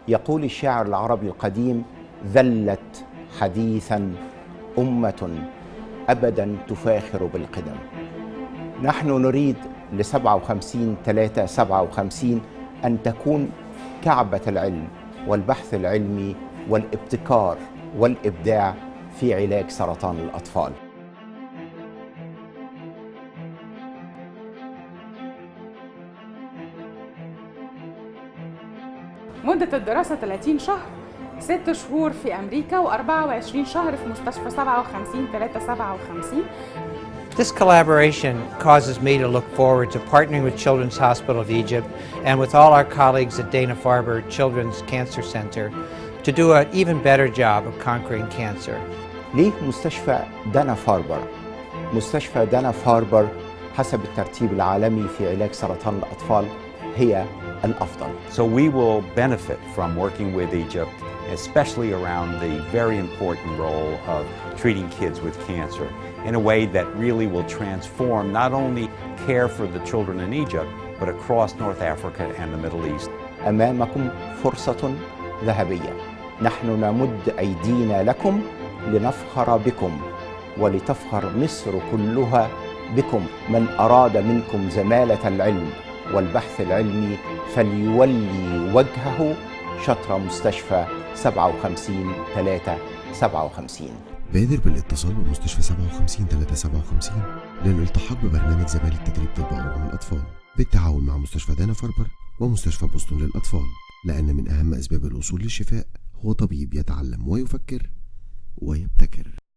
يقول الشاعر العربي القديم: ذلت حديثا أمة أبدا تفاخر بالقدم. نحن نريد ل57/3/57 أن تكون كعبة العلم والبحث العلمي والابتكار والإبداع في علاج سرطان الأطفال. مدة الدراسة 30 شهر، 6 شهور في أمريكا و24 شهر في مستشفى 57/3/57. This collaboration causes me to look forward to partnering with Children's Hospital of Egypt and with all our colleagues at Dana-Farber Children's Cancer Center to do an even better job of conquering cancer. ليه مستشفى دانا فاربر؟ مستشفى دانا فاربر حسب الترتيب العالمي في علاج سرطان الأطفال هي الأفضل. So we will benefit from working with Egypt, especially around the very important role of treating kids with cancer in a way that really will transform not only care for the children in Egypt, but across North Africa and the Middle East. أمامكم فرصة ذهبية، نحن نمد أيدينا لكم لنفخر بكم ولتفخر مصر كلها بكم. من أراد منكم زمالة العلم والبحث العلمي فليولي وجهه شطر مستشفى 57/3/57. بادر بالاتصال بمستشفى 57/3/57 للالتحاق ببرنامج زمالة تدريب طب أورام الأطفال بالتعاون مع مستشفى دانا فاربر ومستشفى بوسطن للأطفال، لأن من أهم أسباب الوصول للشفاء هو طبيب يتعلم ويفكر ويبتكر.